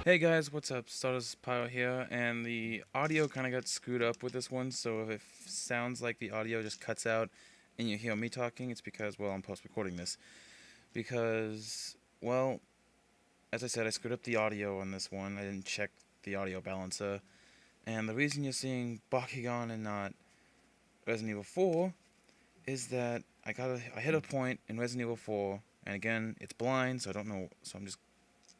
Hey guys, what's up? Stardust Pyro here, and the audio kind of got screwed up with this one, so if it sounds like the audio just cuts out and you hear me talking, it's because, well, I'm post-recording this. Because, well, as I said, I screwed up the audio on this one. I didn't check the audio balancer, and the reason you're seeing Bakugan and not Resident Evil 4 is that I hit a point in Resident Evil 4, and again, it's blind, so I don't know, so I'm just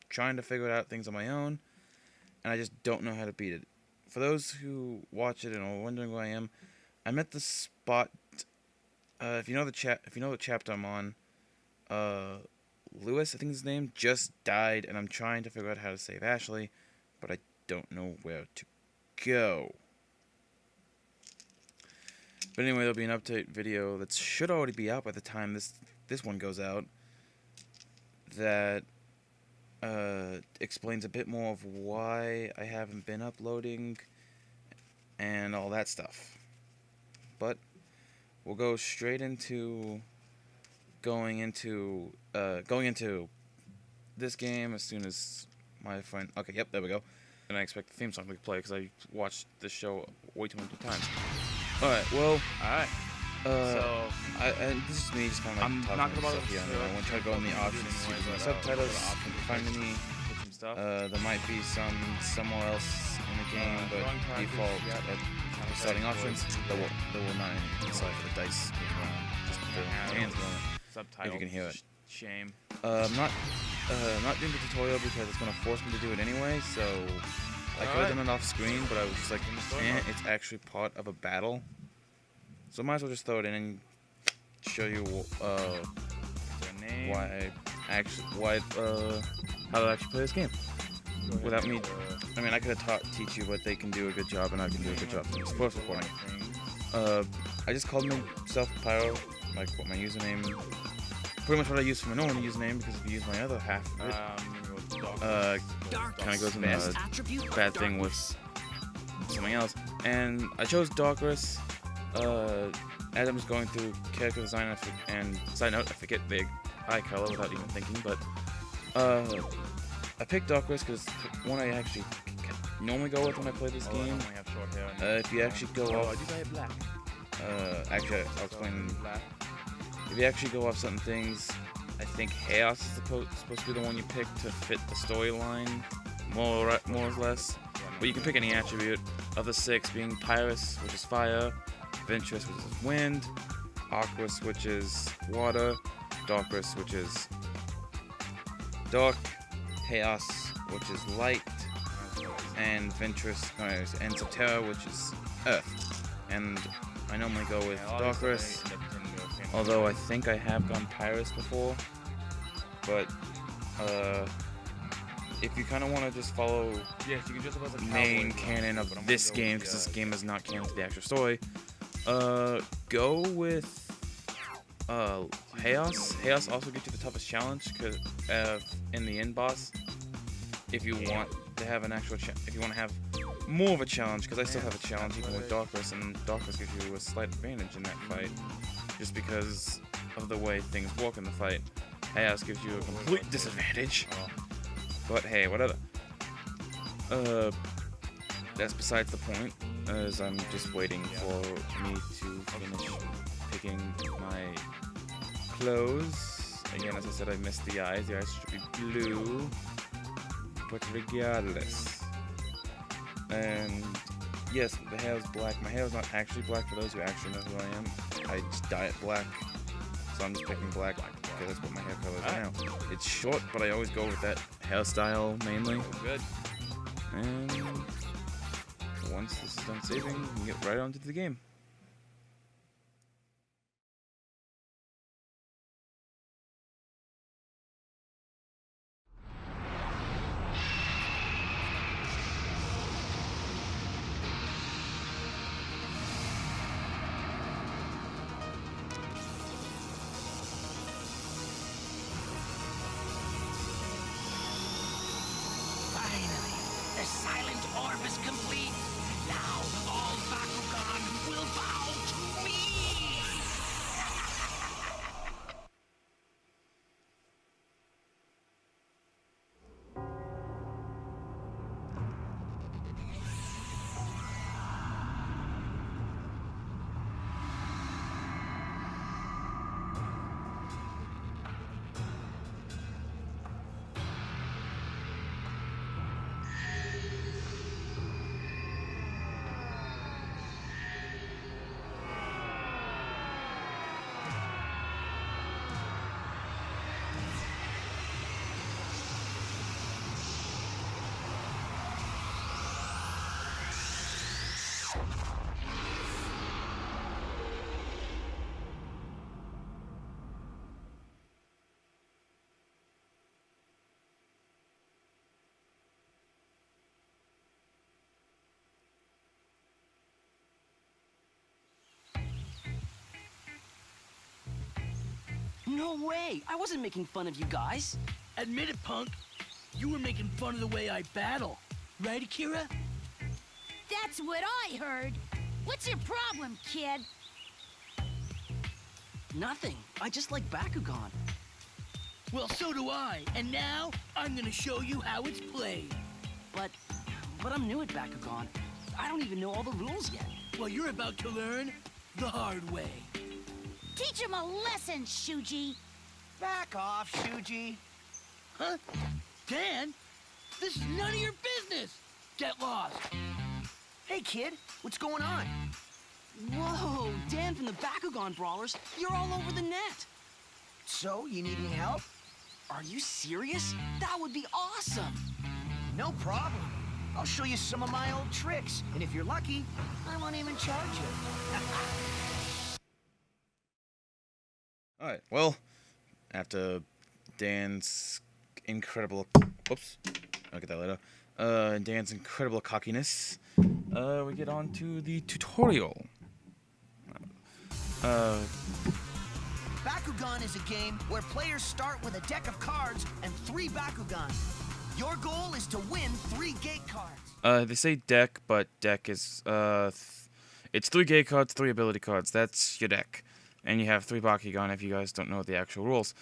trying to figure out things on my own, and I just don't know how to beat it. For those who watch it and are wondering where I am, I'm at the spot. If you know the chapter I'm on, Lewis, I think his name, just died, and I'm trying to figure out how to save Ashley, but I don't know where to go. But anyway, there'll be an update video that should already be out by the time this one goes out. That explains a bit more of why I haven't been uploading and all that stuff. But we'll go straight into going into this game as soon as my friend. Okay, yep, there we go. And I expect the theme song to play because I watched this show way too many times. All right, well, and this is me just kind of like talking about stuff here. I want to try to go in the options to see if there's any subtitles. Can you find any? There might be some somewhere else in the game, but default starting options. There will not inside for the dice moving around. Just the hands going. If you can hear it. Shame. I'm not doing the tutorial because it's gonna force me to do it anyway. So I could have done it off screen, but I was just like, it's actually part of a battle. So I might as well just throw it in and show you how to actually play this game without me. I mean, I could have teach you, but they can do a good job, and I can do a good job. It's post recording. I just called myself Pyro, like what my username. Pretty much what I use for my normal username, because if you use my other half of it, kind of goes in the bad thing with something else. And I chose Darkness. As I'm just going through character design, and side note, I forget the eye color without even thinking, but I picked Darkness because one I actually normally go with when I play this game. If you actually go off, actually I'll explain. If you actually go off certain things, I think Chaos is supposed to be the one you pick to fit the storyline, more or less. But you can pick any attribute of the 6, being Pyrus, which is fire, Ventress, which is wind, Aquas, which is water, Darkness, which is dark, Chaos, which is light, and Ventress, and Subterra, which is earth. And I normally go with Darkness, although I think I have gone Pyrus before. But if you kind of want to just follow the main canon of this game, because this game is not canon to the actual story, go with Chaos. Chaos also gets you the toughest challenge in the end boss. If you want to have an actual, if you want to have more of a challenge, because I still have a challenge even with Darkness, and Darkness gives you a slight advantage in that fight, just because of the way things work in the fight. Chaos gives you a complete disadvantage. But hey, whatever. That's besides the point, as I'm just waiting for me to finish picking my clothes. Again, as I said, I missed the eyes. The eyes should be blue. But regardless. And yes, the hair is black. My hair is not actually black for those who actually know who I am. I just dye it black. So I'm just picking black because that's what my hair color is now. It's short, but I always go with that hairstyle mainly. Good. And once this is done saving, we can get right onto the game. The silent orb is complete. Now all Bakugan will No way! I wasn't making fun of you guys. Admit it, punk. You were making fun of the way I battle. Right, Akira? That's what I heard. What's your problem, kid? Nothing. I just like Bakugan. Well, so do I. And now, I'm gonna show you how it's played. But I'm new at Bakugan. I don't even know all the rules yet. Well, you're about to learn the hard way. Teach him a lesson, Shuji. Back off, Shuji. Huh? Dan? This is none of your business! Get lost! Hey, kid, what's going on? Whoa, Dan from the Bakugan Brawlers, you're all over the net. So, you need any help? Are you serious? That would be awesome. No problem. I'll show you some of my old tricks, and if you're lucky, I won't even charge you. Alright, well, after Dan's incredible... Oops, I'll get that later. Dan's incredible cockiness, we get on to the tutorial. Bakugan is a game where players start with a deck of cards and 3 Bakugan. Your goal is to win 3 gate cards. They say deck, but deck is, it's 3 gate cards, 3 ability cards. That's your deck. And you have 3 Bakugan if you guys don't know the actual rules.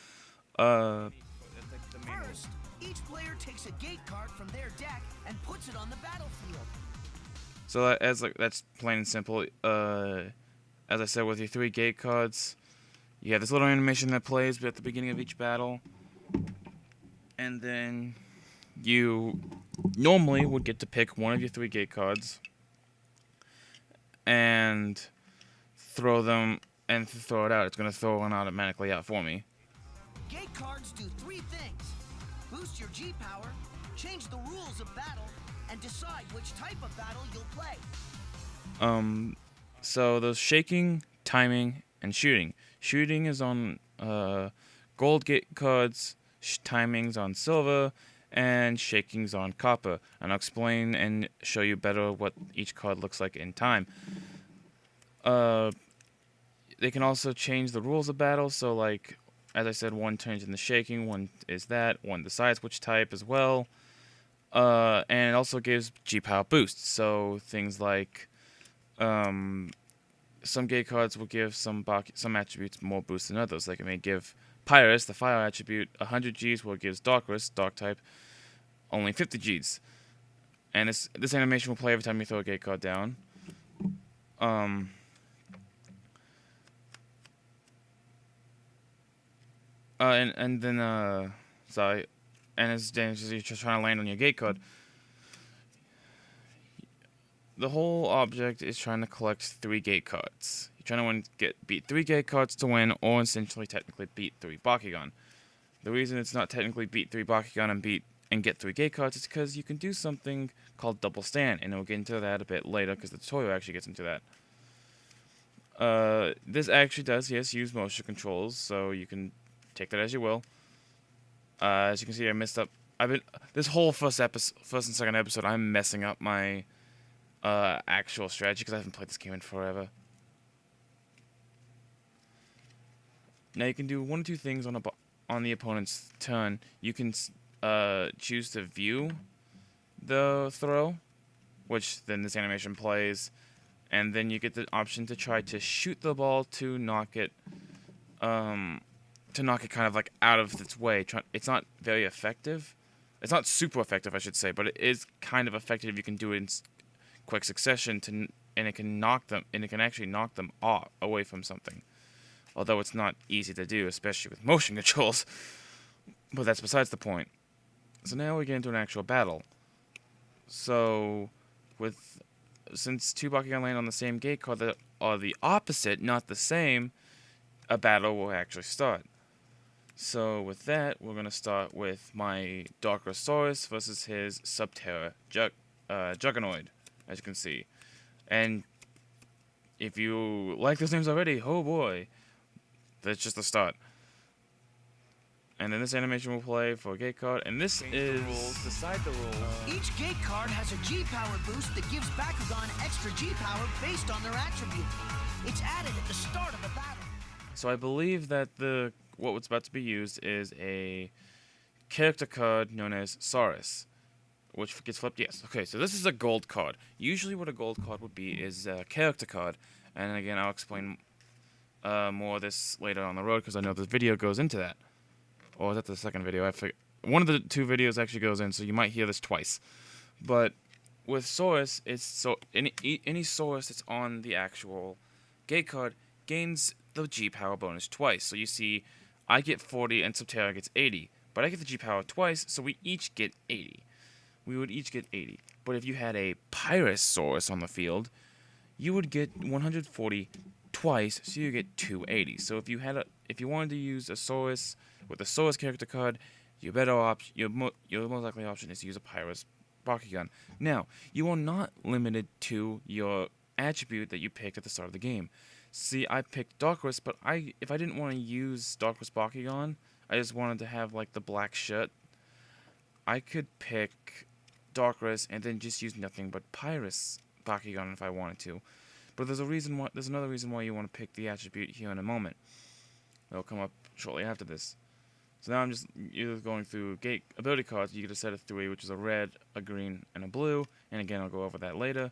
First, each player takes a gate card from their deck and puts it on the battlefield. So that's plain and simple. As I said, with your 3 gate cards, you have this little animation that plays at the beginning of each battle. And then you normally would get to pick one of your 3 gate cards and throw them and throw it out. It's going to throw one automatically out for me. Gate cards do 3 things. Boost your G power, change the rules of battle, and decide which type of battle you'll play. So those shaking, timing, and shooting. Shooting is on gold gate cards, timing's on silver, and shaking's on copper. And I'll explain and show you better what each card looks like in time. They can also change the rules of battle, so like, as I said, one turns into shaking, one is that, one decides which type as well. And it also gives G-Power boosts, so things like, some gate cards will give some attributes more boost than others. Like it may give Pyrus, the fire attribute, 100 Gs, while it gives Darkness, dark type, only 50 Gs. And this animation will play every time you throw a gate card down. And then, sorry, and as you're just trying to land on your gate card, the whole object is trying to collect 3 gate cards. You're trying to beat 3 gate cards to win, or essentially technically beat 3 Bakugan. The reason it's not technically beat 3 Bakugan and get 3 gate cards is because you can do something called double stand, and we'll get into that a bit later because the tutorial actually gets into that. This actually does, yes, use motion controls, so you can take that as you will. As you can see, I messed up. This whole first and second episode, I'm messing up my actual strategy because I haven't played this game in forever. Now you can do 1 or 2 things on the opponent's turn. You can choose to view the throw, which then this animation plays, and then you get the option to try to shoot the ball to knock it kind of like out of its way. It's not very effective. It's not super effective, I should say, but it is kind of effective if you can do it in quick succession and it can actually knock them away from something. Although it's not easy to do, especially with motion controls. But that's besides the point. So now we get into an actual battle. So since 2 Bakugan land on the same gate card that are the opposite, not the same, a battle will actually start. So with that, we're going to start with my Darkosaurus versus his Subterra Juggernoid, as you can see. And if you like those names already, oh boy, that's just the start. And then this animation will play for a gate card, and this is... Decide the rules. Each gate card has a G-Power boost that gives Bakugan extra G-Power based on their attribute. It's added at the start of the battle. So I believe that what's about to be used is a character card known as Saurus, which gets flipped. Yes. Okay, so this is a gold card. Usually what a gold card would be is a character card. And again, I'll explain more of this later on the road because I know this video goes into that. Or is that the second video? I forget. One of the two videos actually goes in, so you might hear this twice. But with Saurus, it's so any Saurus that's on the actual gate card gains the G power bonus twice. So you see, I get 40 and Subterra gets 80. But I get the G power twice, so we each get 80. We would each get 80. But if you had a Pyrosaurus on the field, you would get 140 twice, so you get 280. So if you wanted to use a Saurus with a Saurus character card, your most likely option is to use a Pyrus Bakugan. Now, you are not limited to your attribute that you picked at the start of the game. See, I picked Darkrus, but if I didn't want to use Darkrus Bakugan, I just wanted to have like the black shirt, I could pick Darkrus and then just use nothing but Pyrus Bakugan if I wanted to. But there's another reason why you want to pick the attribute here in a moment. It'll come up shortly after this. So now I'm just either going through gate ability cards. You get a set of 3, which is a red, a green, and a blue. And again, I'll go over that later.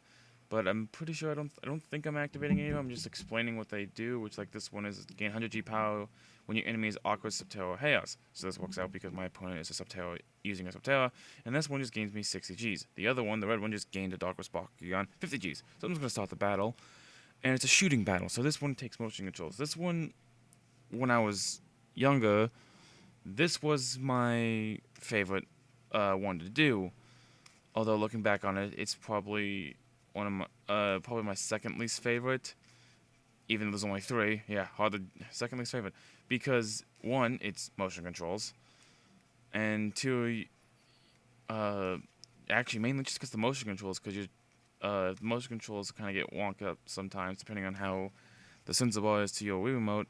But I'm pretty sure I don't think I'm activating any of them. I'm just explaining what they do, which like this one is gain 100 G power when your enemy is Aqua, Subterra, or Chaos. So this works out because my opponent is a Subterra using a Subterra, and this one just gains me 60 Gs. The other one, the red one, just gained a Darkrus Bakugan 50 Gs. So I'm just gonna start the battle, and it's a shooting battle. So this one takes motion controls. This one, when I was younger, this was my favorite one to do. Although looking back on it, it's probably probably my second least favorite, even though there's only 3. Yeah, second least favorite, because 1, it's motion controls, and 2, actually mainly just because the motion controls, because the motion controls kind of get wonked up sometimes depending on how the sensible is to your Wii remote,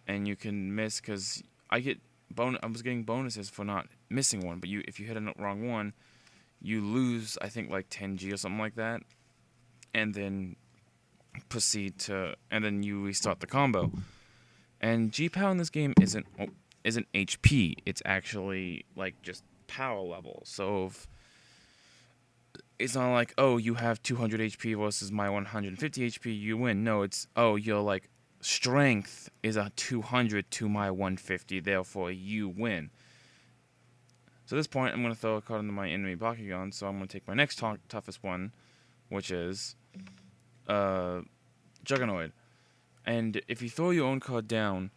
and you can miss because I was getting bonuses for not missing one, but if you hit a wrong one, you lose I think like 10 G or something like that. And then you restart the combo. And G power in this game isn't HP. It's actually like just power level. So it's not like, oh, you have 200 HP versus my 150 HP, you win. No, it's, oh, your like strength is a 200 to my 150, therefore you win. So at this point, I'm going to throw a card into my enemy Bakugan, so I'm going to take my next toughest one, which is Juggernaut. And if you throw your own card down,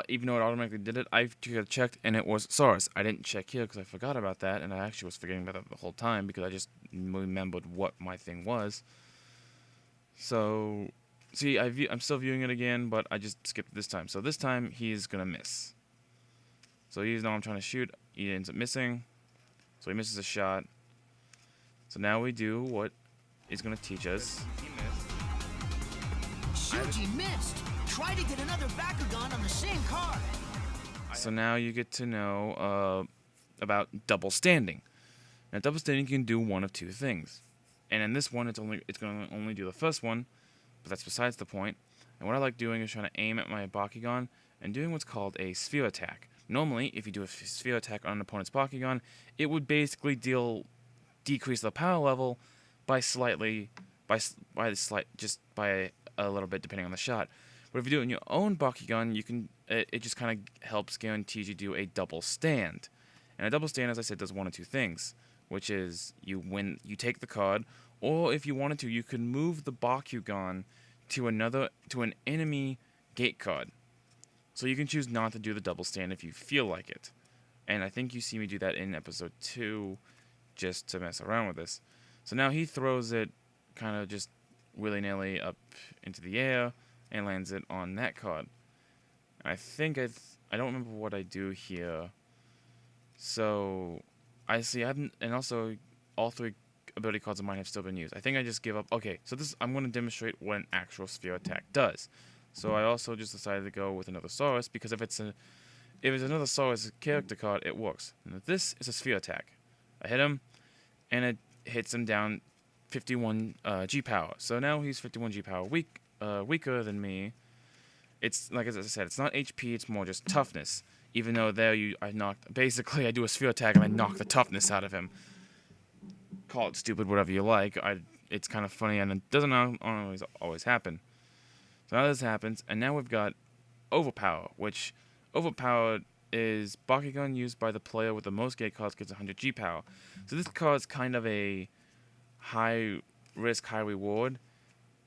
even though it automatically did it, I checked and it was Saurus. I didn't check here because I forgot about that, and I actually was forgetting about that the whole time because I just remembered what my thing was. So, see, I'm still viewing it again, but I just skipped it this time. So this time, he's going to miss. So even though I'm trying to shoot, he ends up missing. So he misses a shot. So now we do what is going to teach us. He missed. Shuji missed. Try to get another Bakugan on the same card. So now you get to know about double standing. Now double standing can do one of 2 things. And in this one, it's going to only do the first one, but that's besides the point. And what I like doing is trying to aim at my Bakugan and doing what's called a sphere attack. Normally, if you do a sphere attack on an opponent's Bakugan, it would basically decrease the power level by a little bit depending on the shot. But if you do it in your own Bakugan, it just kind of helps guarantees you do a double stand. And a double stand, as I said, does one of 2 things, which is you take the card, or if you wanted to, you could move the Bakugan to an enemy gate card. So you can choose not to do the double stand if you feel like it. And I think you see me do that in episode 2 just to mess around with this. So now he throws it kind of just willy-nilly up into the air and lands it on that card. I think I don't remember what I do here. So I see and also all 3 ability cards of mine have still been used. I think I just give up. Okay, so I'm going to demonstrate what an actual sphere attack does. So I also just decided to go with another Saurus because if it's another Saurus character card, it works. And this is a sphere attack. I hit him, and it hits him down 51 G power. So now he's 51 G power weaker than me. it's like as I said, it's not HP, it's more just toughness. Even though there I knocked, basically I do a sphere attack and I knock the toughness out of him. Call it stupid, whatever you like. It's kind of funny and it doesn't always happen. So now this happens, and now we've got Overpower, which Overpowered is Bakugan used by the player with the most gate cards gets 100 G power. So this card is kind of a high risk, high reward.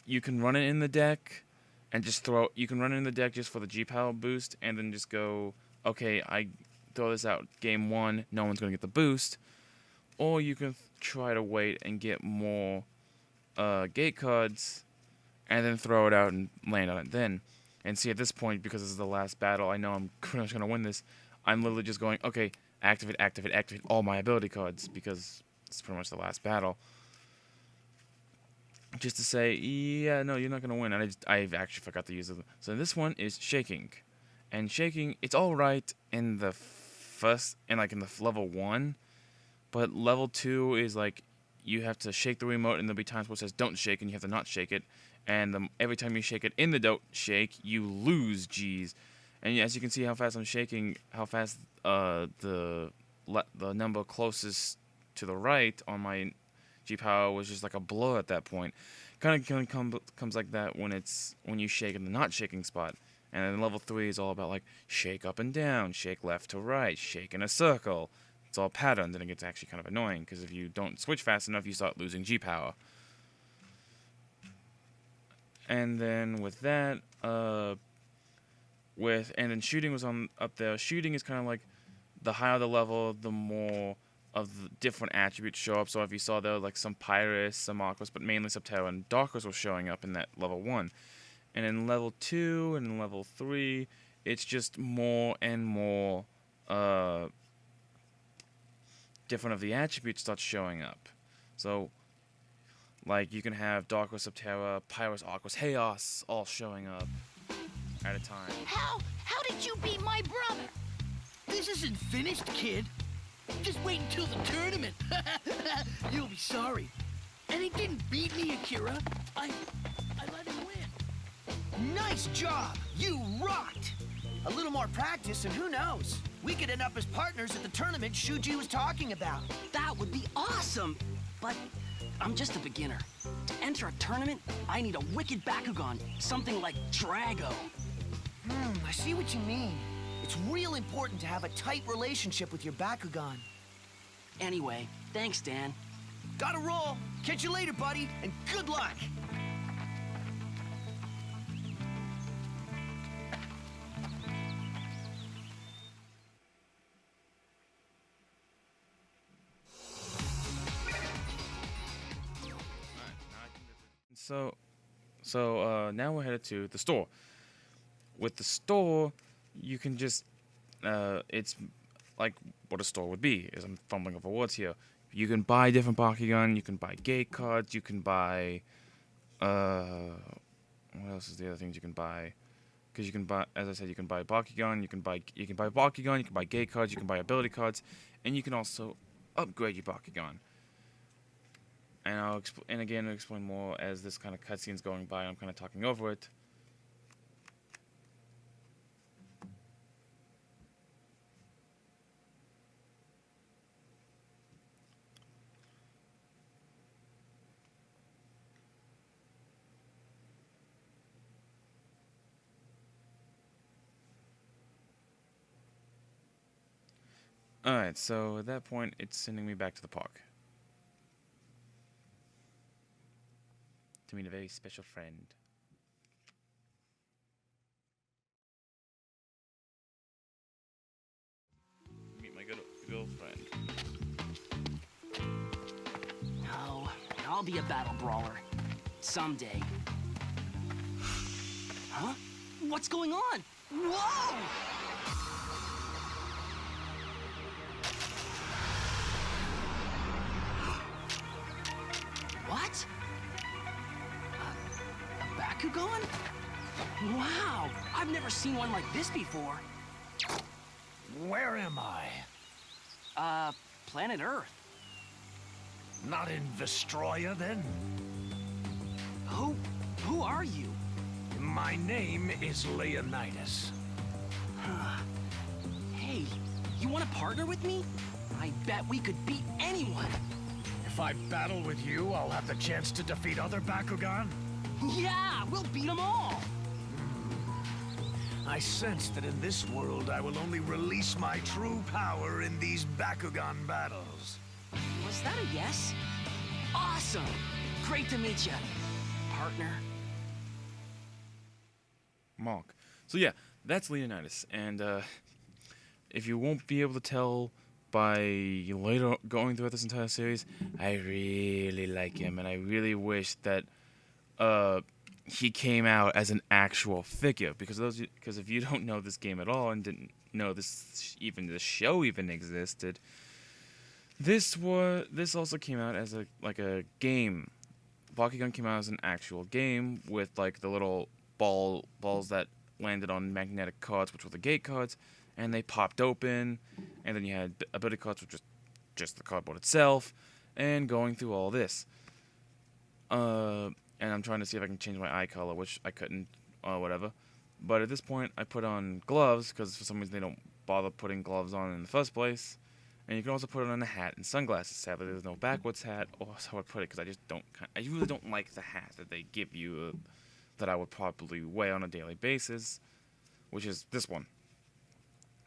You can run it in the deck and just you can run it in the deck just for the G power boost and then just go, okay, I throw this out game 1, no one's going to get the boost. Or you can try to wait and get more gate cards and then throw it out and land on it then. And see, at this point, because this is the last battle, I know I'm pretty much going to win this. I'm literally just going, okay, activate all my ability cards because it's pretty much the last battle. Just to say, yeah, no, you're not going to win. And I actually forgot to use it. So this one is Shaking. And Shaking, it's alright in the first, in the level 1. But level 2 is like, you have to shake the remote and there'll be times where it says don't shake and you have to not shake it. And every time you shake it in the don't shake, you lose G's. And as you can see how fast I'm shaking, how fast the number closest to the right on my G power was just like a blur at that point. Kind of comes like that when you shake in the not shaking spot. And then level 3 is all about like shake up and down, shake left to right, shake in a circle. It's all patterned, and it gets actually kind of annoying because if you don't switch fast enough, you start losing G power. And then with that, and then shooting was up there. Shooting is kind of like the higher the level, the more of the different attributes show up. So if you saw there, like some Pyrus, some Aquas, but mainly Subterra and Darkers were showing up in that level 1. And in level 2 and in level 3, it's just more and more different of the attributes start showing up. So, like, you can have Darkers, Subterra, Pyrus, Aquas, Chaos all showing up at a time. How did you beat my brother? This isn't finished, kid. Just wait until the tournament. You'll be sorry. And he didn't beat me, Akira. I let him win. Nice job! You rocked! A little more practice and who knows? We could end up as partners at the tournament Shuji was talking about. That would be awesome. But I'm just a beginner. To enter a tournament, I need a wicked Bakugan. Something like Drago. I see what you mean. It's real important to have a tight relationship with your Bakugan. Anyway, thanks, Dan. Gotta roll. Catch you later, buddy, and good luck. So now we're headed to the store. With the store, you can just, it's like what a store would be, as I'm fumbling over words here. You can buy different Bakugan, you can buy gate cards, you can buy, what else is the other things you can buy? Because you can buy, as I said, you can buy Bakugan, you can buy Bakugan, you can buy gate cards, you can buy ability cards, and you can also upgrade your Bakugan. And I'll explain more as this kind of cutscene's going by. I'm kind of talking over it. Alright, so at that point, it's sending me back to the park. To meet a very special friend. Meet my good girlfriend. No, I'll be a battle brawler. Someday. Huh? What's going on? Whoa! What? A Bakugan? Wow! I've never seen one like this before. Where am I? Planet Earth. Not in Vestroya, then? Who are you? My name is Leonidas. Hey, you want to partner with me? I bet we could beat anyone. If I battle with you, I'll have the chance to defeat other Bakugan? Yeah, we'll beat them all. I sense that in this world, I will only release my true power in these Bakugan battles. Was that a yes? Awesome. Great to meet you, partner. Mark. So yeah, that's Leonidas, and if you won't be able to tell by later going throughout this entire series, I really like him, and I really wish that he came out as an actual figure, because if you don't know this game at all and didn't know this show even existed, this also came out as a game. Bakugan came out as an actual game with like the little balls that landed on magnetic cards, which were the gate cards, and they popped open, and then you had ability cards, which was just the cardboard itself, and going through all this. And I'm trying to see if I can change my eye color, which I couldn't, or whatever. But at this point, I put on gloves, because for some reason they don't bother putting gloves on in the first place. And you can also put it on a hat and sunglasses. Sadly, there's no backwards hat, or so I would put it, because I really don't like the hat that they give you, that I would probably wear on a daily basis, which is this one.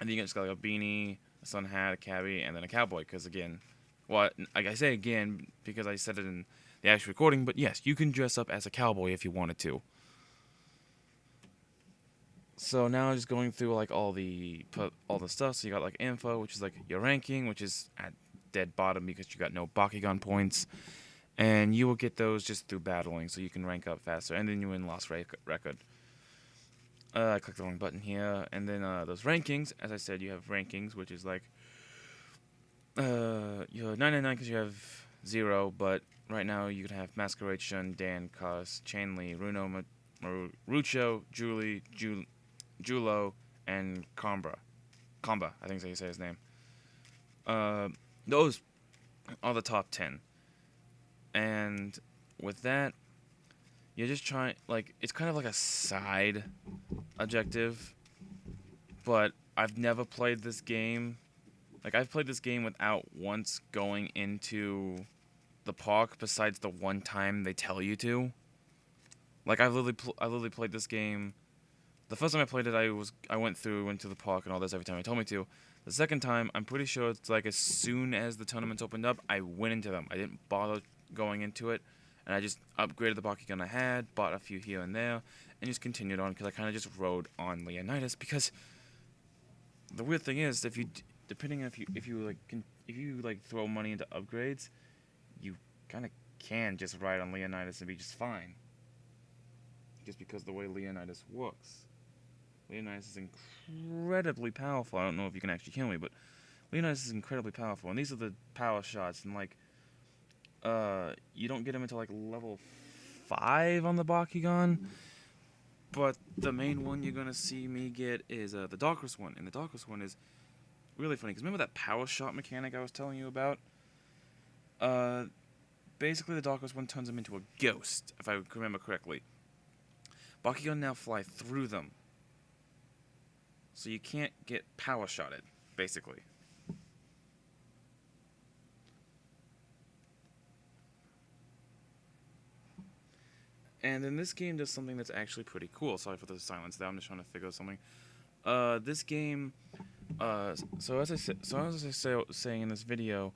And then you just got like a beanie, a sun hat, a cabbie, and then a cowboy, because again, well, I say again, because I said it in the actual recording, but yes, you can dress up as a cowboy if you wanted to. So now I'm just going through like all the stuff. So you got like info, which is like your ranking, which is at dead bottom because you got no Bakugan points, and you will get those just through battling, so you can rank up faster. And then you win lost record. I clicked the wrong button here, and then those rankings. As I said, you have rankings, which is like you're 99 because you have 0, but right now you can have Masquerade, Shun, Dan, Cos, Chanli, Runo, Rucho, Julie, Julo, and Kamba, I think is how you say his name. Those are the top 10. And with that, you're just trying, like, it's kind of like a side objective, but I've never played this game. Like, I've played this game without once going into the park, besides the one time they tell you to. Like, I literally played this game. The first time I played it, I went to the park and all this every time they told me to. The second time, I'm pretty sure it's like as soon as the tournaments opened up, I went into them. I didn't bother going into it, and I just upgraded the Bakugan I had, bought a few here and there, and just continued on, because I kind of just rode on Leonidas. Because the weird thing is, if you throw money into upgrades, you kind of can just ride on Leonidas and be just fine. Just because the way Leonidas works. Leonidas is incredibly powerful. I don't know if you can actually kill me, but Leonidas is incredibly powerful. And these are the power shots. And, like, you don't get him until, like, level 5 on the Bakugan. But the main one you're going to see me get is the Darkest one. And the Darkest one is really funny. Because remember that power shot mechanic I was telling you about? Basically, the Darkest one turns him into a ghost, if I remember correctly. Bakugan now fly through them. So you can't get power shotted, basically. And then this game does something that's actually pretty cool. Sorry for the silence there, I'm just trying to figure out something. This game, so as I was saying in this video,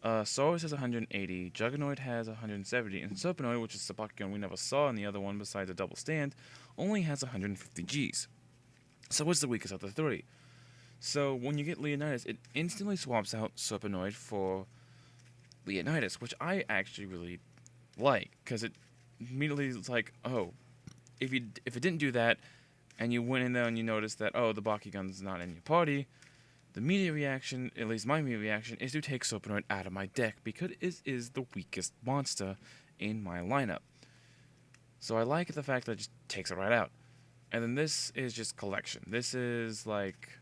Saurus has 180, Juggernaut has 170, and Serpenoid, which is the Bakugan we never saw in the other one besides a double stand, only has 150 Gs. So what's the weakest of the three? So when you get Leonidas, it instantly swaps out Serpenoid for Leonidas, which I actually really like, because it immediately is like, oh, if it didn't do that, and you went in there and you noticed that, oh, the Bakugan's not in your party, the immediate reaction, at least my immediate reaction, is to take Serpenoid out of my deck, because it is the weakest monster in my lineup. So I like the fact that it just takes it right out. And then this is just collection. This is like,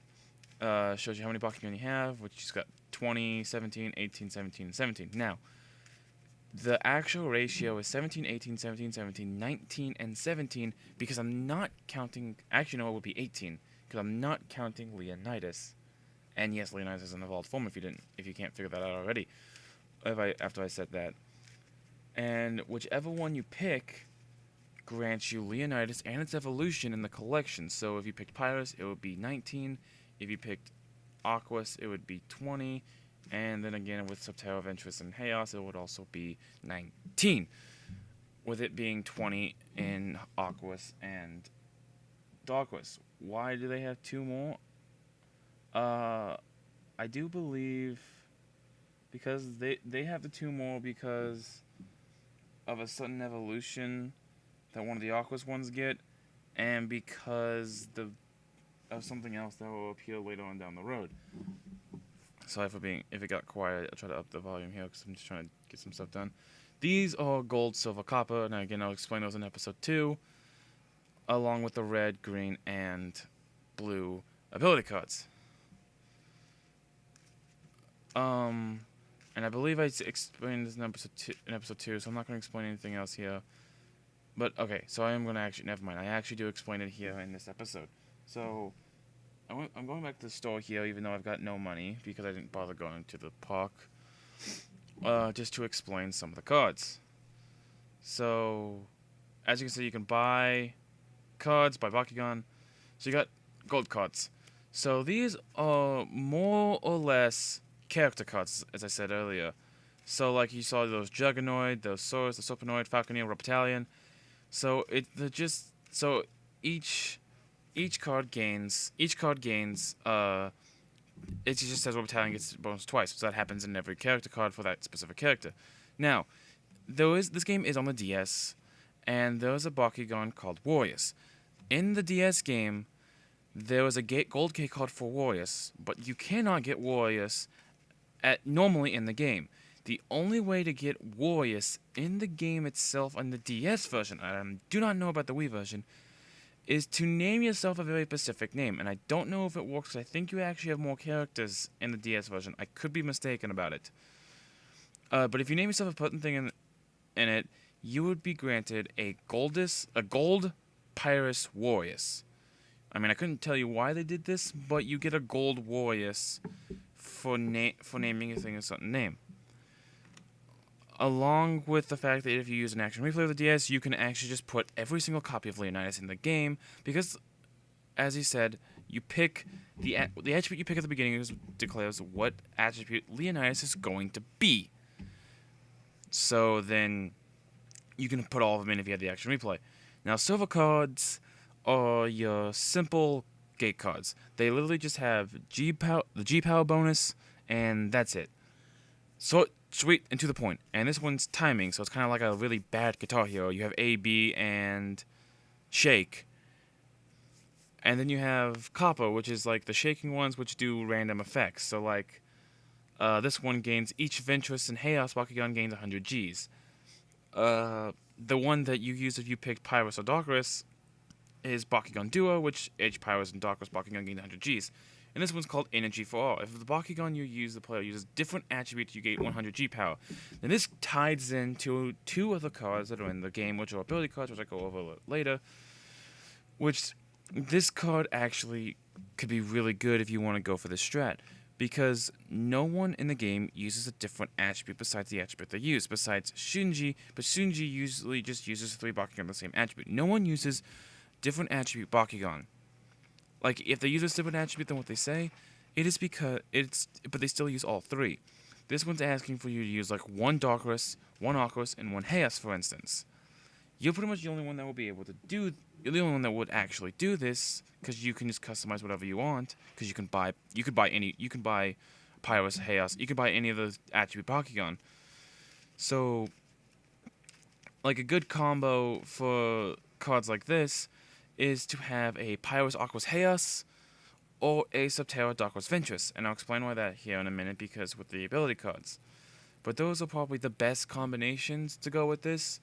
shows you how many Bakugan you have, which you've got 20, 17, 18, 17, and 17. Now, The actual ratio is 17, 18, 17, 17, 19, and 17 because I'm not counting... Actually, no, it would be 18 because I'm not counting Leonidas. And yes, Leonidas is an evolved form if you can't figure that out already. After I said that. And whichever one you pick grants you Leonidas and its evolution in the collection. So if you picked Pyrus, it would be 19. If you picked Aquas, it would be 20. And then again, with Subterra, Ventress, and Chaos, it would also be 19. With it being 20 in Aquas and Darkwas. Why do they have 2 more? I do believe because they have the 2 more because of a sudden evolution that one of the Aquas ones get, and because of something else that will appear later on down the road. Sorry for if it got quiet. I'll try to up the volume here because I'm just trying to get some stuff done. These are gold, silver, copper. Now again, I'll explain those in episode 2, along with the red, green, and blue ability cards. And I believe I explained this in episode 2, so I'm not going to explain anything else here. But okay, so I am going to actually, never mind. I actually do explain it here in this episode. So I'm going back to the store here, even though I've got no money, because I didn't bother going to the park, just to explain some of the cards. So, as you can see, you can buy cards, buy Bakugan. So you got gold cards. So these are more or less character cards, as I said earlier. So like you saw those Juggernoid, those Saurus, the Serpenoid, Falconeer, Reptilian. So each card gains it just says Reptilian gets bonus twice. So that happens in every character card for that specific character. Now, this game is on the DS, and there is a Bakugan called Warriors. In the DS game, there was a gold K card for Warriors, but you cannot get Warriors normally in the game. The only way to get Warriors in the game itself on the DS version, I do not know about the Wii version, is to name yourself a very specific name. And I don't know if it works. I think you actually have more characters in the DS version. I could be mistaken about it. But if you name yourself a certain thing in it, you would be granted a gold Pyrus Warriors. I mean, I couldn't tell you why they did this, but you get a gold Warriors for naming your thing a certain name. Along with the fact that if you use an action replay of the DS, you can actually just put every single copy of Leonidas in the game, because, as he said, you pick the attribute you pick at the beginning declares what attribute Leonidas is going to be. So then you can put all of them in if you have the action replay. Now, silver cards are your simple gate cards. They literally just have the G power bonus, and that's it. So sweet and to the point. And this one's timing, so it's kind of like a really bad Guitar Hero. You have A, B, and Shake. And then you have Copper, which is like the shaking ones, which do random effects. So like, this one gains each Ventress and Chaos Bakugan gains 100 Gs. The one that you use if you picked Pyrus or Darkras is Bakugan Duo, which each Pyrus and Darkras Bakugan gain 100 Gs. And this one's called Energy for All. If the Bakugan you use, the player uses different attributes, you gain 100 G power. Then this ties into 2 other cards that are in the game, which are ability cards, which I go over later. Which, this card actually could be really good if you want to go for this strat. Because no one in the game uses a different attribute besides the attribute they use. Besides Shinji, but Shinji usually just uses 3 Bakugan of the same attribute. No one uses different attribute Bakugan. Like, if they use a different attribute than what they say, it is because but they still use all 3. This one's asking for you to use, like, 1 Darkras, 1 Aquas, and 1 Chaos, for instance. You're pretty much the only one that will be able to you're the only one that would actually do this, because you can just customize whatever you want, because you can buy Pyrus, Chaos, you can buy any of those attribute Bakugan. So, like, a good combo for cards like this is to have a Pyrus Aquas Chaos or a Subterra Darkwas Ventress, and I'll explain why that here in a minute because with the ability cards. But those are probably the best combinations to go with this.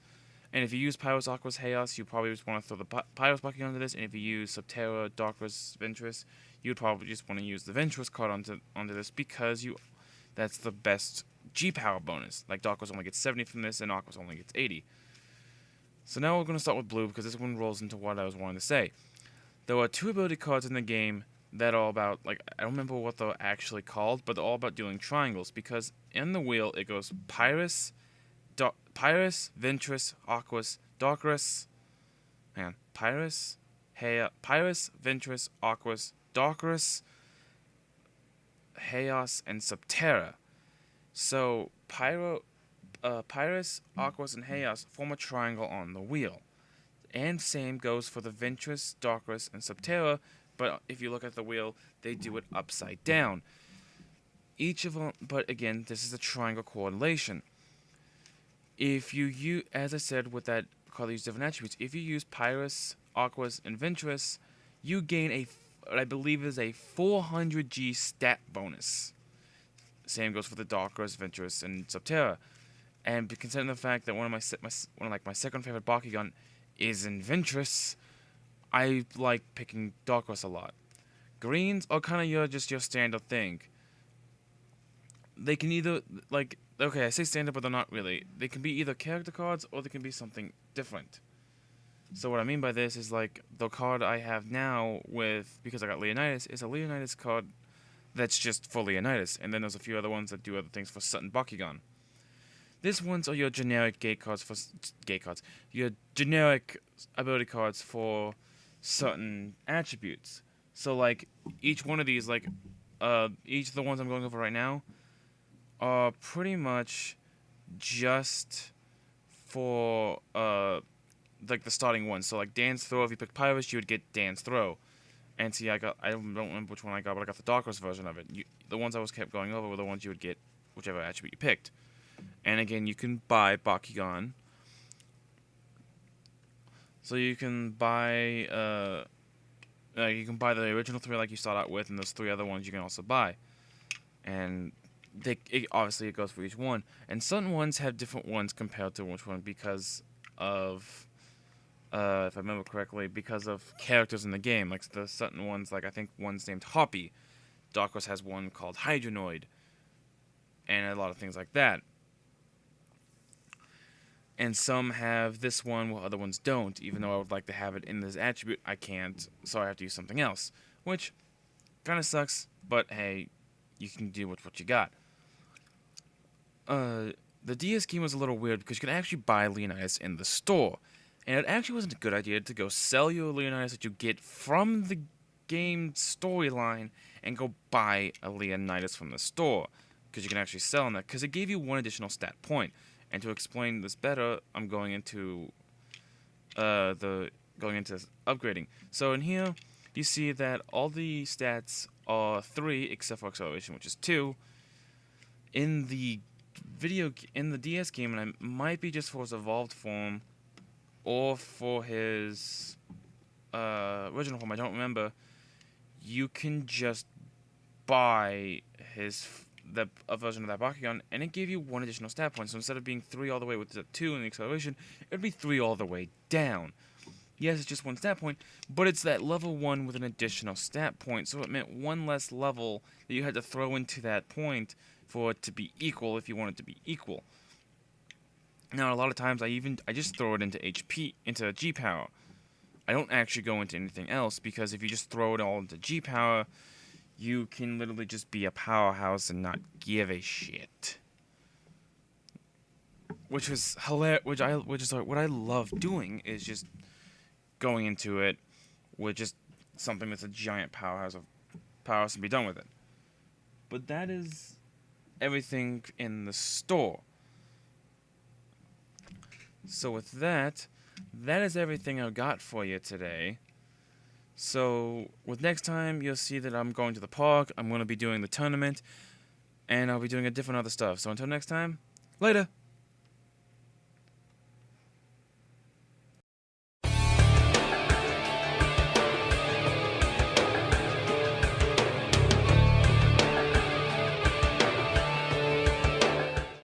And if you use Pyrus Aquas Chaos, you probably just want to throw the Pyrus Bakugan onto this, and if you use Subterra Darkwas Ventress, you'd probably just want to use the Ventress card onto this because that's the best G-Power bonus. Like, Darkness only gets 70 from this, and Aquos only gets 80. So now we're going to start with blue, because this one rolls into what I was wanting to say. There are 2 ability cards in the game that are about, like, I don't remember what they're actually called, but they're all about doing triangles, because in the wheel, it goes Pyrus, Ventress, Aquos, Darkness, Pyrus, Ventress, Aquos, Darkness, Chaos, and Subterra. So, Pyrus, Aquos, and Chaos form a triangle on the wheel. And same goes for the Ventress, Darkness, and Subterra, but if you look at the wheel, they do it upside down. Each of them, but again, this is a triangle correlation. If you use, as I said, with that card, use different attributes. If you use Pyrus, Aquos, and Ventress, you gain what I believe is a 400G stat bonus. Same goes for the Darkness, Ventress, and Subterra. And considering the fact that one of my second favorite Bakugan is in Ventress, I like picking Darkness a lot. Greens are kind of just your standard thing. They can either, like, okay, I say standard, but they're not really. They can be either character cards or they can be something different. So what I mean by this is, like, the card I have now because I got Leonidas, is a Leonidas card that's just for Leonidas. And then there's a few other ones that do other things for certain Bakugan. These ones are your generic your generic ability cards for certain attributes. So, like, each one of these, like, each of the ones I'm going over right now are pretty much just for, like, the starting ones. So, like, Dan's Throw, if you picked Pyrus, you would get Dan's Throw. And see, I don't remember which one I got, but I got the Darkness version of it. The ones I kept going over were the ones you would get whichever attribute you picked. And again, you can buy Bakugan. So you can buy the original 3 like you start out with, and those 3 other ones you can also buy. And obviously it goes for each one. And certain ones have different ones compared to which one because of, if I remember correctly, because of characters in the game. Like the certain ones, like I think one's named Hoppy. Darkness has one called Hydronoid. And a lot of things like that. And some have this one while other ones don't. Even though I would like to have it in this attribute, I can't, so I have to use something else. Which kind of sucks, but hey, you can deal with what you got. The DS game was a little weird because you could actually buy Leonidas in the store. And it actually wasn't a good idea to go sell your Leonidas that you get from the game storyline and go buy a Leonidas from the store. Because you can actually sell on that, because it gave you 1 additional stat point. And to explain this better, I'm going into upgrading. So in here, you see that all the stats are 3 except for acceleration, which is 2. In the DS game, and it might be just for his evolved form or for his original form, I don't remember. You can just buy a version of that Bakugan, and it gave you 1 additional stat point. So instead of being 3 all the way with the 2 in the acceleration, it would be 3 all the way down. Yes, it's just 1 stat point, but it's that level 1 with an additional stat point, so it meant 1 less level that you had to throw into that point for it to be equal if you want it to be equal. Now, a lot of times I just throw it into into G-Power. I don't actually go into anything else, because if you just throw it all into G-Power, you can literally just be a powerhouse and not give a shit. Which is hilarious. Which is like what I love doing is just going into it with just something that's a giant powerhouse and be done with it. But that is everything in the store. So with that is everything I've got for you today. So, with next time, you'll see that I'm going to the park, I'm going to be doing the tournament, and I'll be doing a different other stuff. So until next time, later!